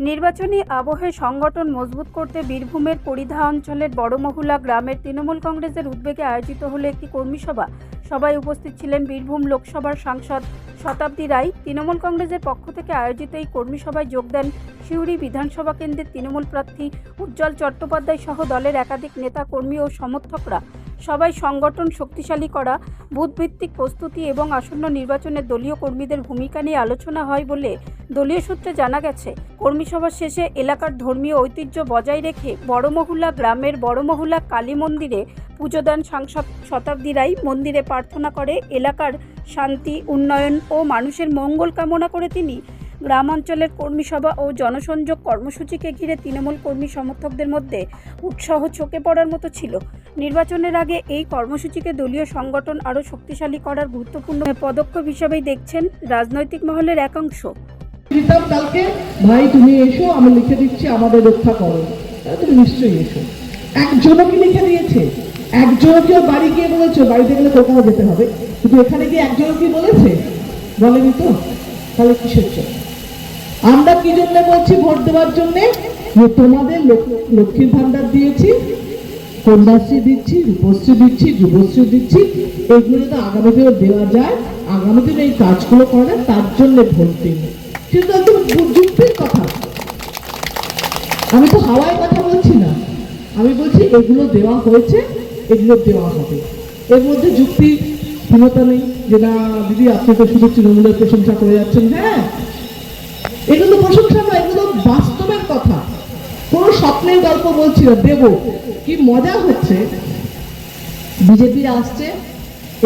নির্বাচনী আবহে সংগঠন মজবুত করতে বীরভূমের পরিধা অঞ্চলের বড়মহুলা গ্রামের তৃণমূল কংগ্রেসের উদ্যোগে আয়োজিত হলো একটি কর্মী সভা। সভায় উপস্থিত ছিলেন বীরভূম লোকসভার সাংসদ শতাব্দী রায়। তৃণমূল কংগ্রেসের পক্ষ থেকে আয়োজিত এই কর্মী সভায় যোগ দেন সিউড়ি বিধানসভা কেন্দ্রের তৃণমূল প্রার্থী উজ্জ্বল চট্টোপাধ্যায় সহ দলের একাধিক নেতা কর্মী ও সমর্থকরা। সবাই সংগঠন শক্তিশালী করা, বুথভিত্তিক প্রস্তুতি এবং আসন্ন নির্বাচনে দলীয় কর্মীদের ভূমিকা নিয়ে আলোচনা হয় বলে দলীয় সূত্রে জানা গেছে। কর্মী সভা শেষে এলাকার ধর্মীয় ঐতিহ্য বজায় রেখে বড়মহুলা গ্রামের বড়মহুলা কালী মন্দিরে পুজো দেন সাংসদ শতাব্দী রায়। মন্দিরে প্রার্থনা করে এলাকার শান্তি, উন্নয়ন ও মানুষের মঙ্গল কামনা করে তিনি। গ্রাম অঞ্চলের কর্মী সভা ও জনসংযোগ কর্মসূচিকে ঘিরে তৃণমূল কর্মী সমর্থকদের মধ্যে উৎসাহ চোখে পড়ার মতো ছিল। নির্বাচনের আগে এই কর্মসূচিকে দলীয় সংগঠন আরও শক্তিশালী করার গুরুত্বপূর্ণ পদক্ষেপ হিসেবেই দেখছেন রাজনৈতিক মহলের একাংশ। কালকে ভাই তুমি এসো, আমি লিখে দিচ্ছি আমাদের রক্ষা করো, তুমি নিশ্চয়ই এসো। একজনও কি লিখে দিয়েছে? একজনও কেউ বাড়ি গিয়ে বলেছে? বাড়িতে গেলে কোথাও যেতে হবে, কিন্তু এখানে গিয়ে একজনও কি বলেছে? বলেনি তো। তাহলে কিসের জন্য? আমরা কি জন্য বলছি ভোট দেওয়ার জন্যে? তোমাদের লক্ষ্মীর ভান্ডার দিয়েছি, কন্যাশ্রী দিচ্ছি, রূপশ্রী দিচ্ছি, যুবশ্রী দিচ্ছি, এগুলো তো আগামী দিনে দেওয়া যায়, আগামী দিনে এই কাজগুলো করে, তার জন্য ভোট দিন। কিন্তু একদম যুক্তির কথা, আমি তো হাওয়ায় কথা বলছি না, আমি বলছি এগুলো দেওয়া হয়েছে, এগুলো দেওয়া হবে। এর মধ্যে যুক্তিহীনতা নেই যে না দিদি আপনি তো শুধু তৃণমূলের প্রশংসা করে যাচ্ছেন। হ্যাঁ, এগুলো প্রশংসা নয়, এগুলো বাস্তবের কথা, কোনো স্বপ্নের গল্প বলছি না। দেব, কি মজা হচ্ছে, বিজেপিরা আসছে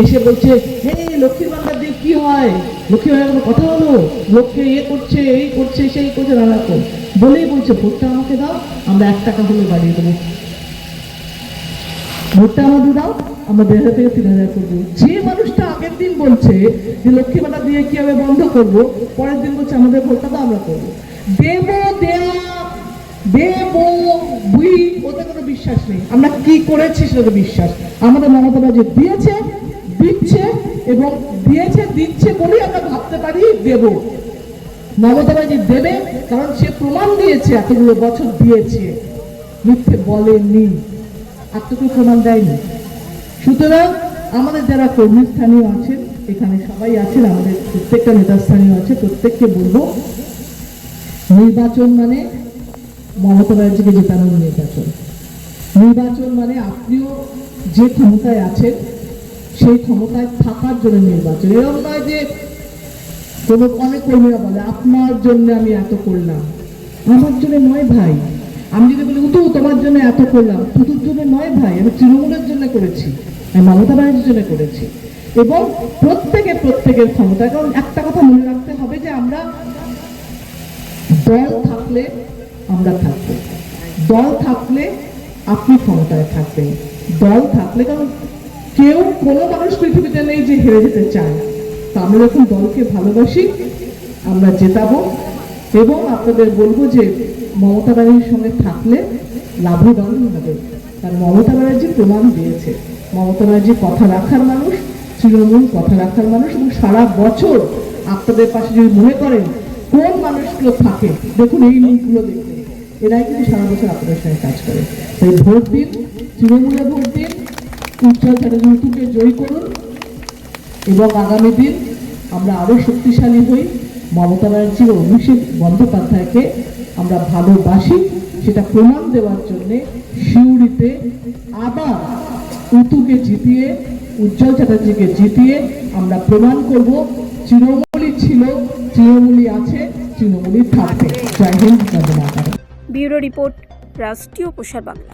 এসে বলছে এই লক্ষ্মীর ভান্ডার দিয়ে কি হয়, লক্ষ্মীর ভান্ডার কথা হলো, লক্ষ্মী এ করছে, এই করছে, সেই করছে, নানা রকম বলেই বলছে ভোটটা আমাকে দাও, আমরা 1 টাকা হলে বাড়িয়ে দেবো, ভোটটা আমাদের দাও, আমরা 1,000 থেকে 3,000 করবো। যে মানুষটা আগের দিন বলছে যে লক্ষ্মী ভান্ডার দিয়ে কি আমি বন্ধ করবো, পরের দিন বলছে আমাদের ভোটটা দাও, আমরা করবো। দেব বুই, ওদের কোনো বিশ্বাস নেই। আমরা কি করেছি সেটা বিশ্বাস। আমাদের মমতা ব্যানার্জি দিয়েছে, দিচ্ছে, এবং দিয়েছে দিচ্ছে বলেই আমরা ভাবতে পারি দেব। মমতা ব্যানার্জি দেবে, কারণ সে প্রমাণ দিয়েছে, এতগুলো বছর দিয়েছে, মিথ্যে বলেনি, এতটুকু প্রমাণ দেয়নি। সুতরাং আমাদের যারা কর্মী স্থানীয় আছেন, এখানে সবাই আছেন, আমাদের প্রত্যেকটা নেতা স্থানীয় আছে, প্রত্যেককে বলবো নির্বাচন মানে মমতা ব্যানার্জিকে জেতানোর নির্বাচন। নির্বাচন মানে আপনিও যে ক্ষমতায় আছেন সেই ক্ষমতায় থাকার জন্য নির্বাচন। এরকম নয় যে কোনো অনেক কর্মীরা বলে আপনার জন্য আমি এত করলাম, আমার জন্য নয় ভাই। আমি যদি বলি উতু তোমার জন্য এত করলাম, তুতুর জন্য নয় ভাই, আমি তৃণমূলের জন্য করেছি, আমি মমতা ব্যানার্জির জন্য করেছি। এবং প্রত্যেকের ক্ষমতা, কারণ একটা কথা মনে রাখতে হবে যে আমরা দল থাকলে আমরা থাকবো, দল থাকলে আপনি ক্ষমতায় থাকবেন, দল থাকলে, কারণ কেউ কোনো মানুষ পৃথিবীতে নেই যে হেরে যেতে চায়। তো আমরা যখন দলকে ভালোবাসি আমরা জেতাবো। এবং আপনাদের বলবো যে মমতা ব্যানার্জির সঙ্গে থাকলে লাভবান হবে, কারণ মমতা ব্যানার্জি প্রমাণ দিয়েছে, মমতা ব্যানার্জি কথা রাখার মানুষ, তৃণমূল কথা রাখার মানুষ। এবং সারা বছর আপনাদের পাশে যদি মনে করেন কোন মানুষগুলো থাকে, দেখুন এই মুখগুলো দেখতে, এরাই কিন্তু সারা বছর আপনাদের সঙ্গে কাজ করে। তাই ভোট দিন, তৃণমূলে ভোট দিন, উজ্জ্বল চ্যাটার্জিকে জয়ী করুন, এবং আগামী দিন আমরা আরো শক্তিশালী হই। মমতা ব্যানার্জি ও অভিষেক বন্দ্যোপাধ্যায়কে আমরা ভালোবাসি, সেটা প্রমাণ দেওয়ার জন্যে সিউড়িতে আবার উতুকে জিতিয়ে, উজ্জ্বল চ্যাটার্জিকে জিতিয়ে আমরা প্রমাণ করব তৃণমূলই ছিল, তৃণমূলই আছে, তৃণমূলই থাকবে। জয় হিন্দ, জয় মাতা। ব্যুরো রিপোর্ট, রাষ্ট্রীয় প্রসার বাংলা।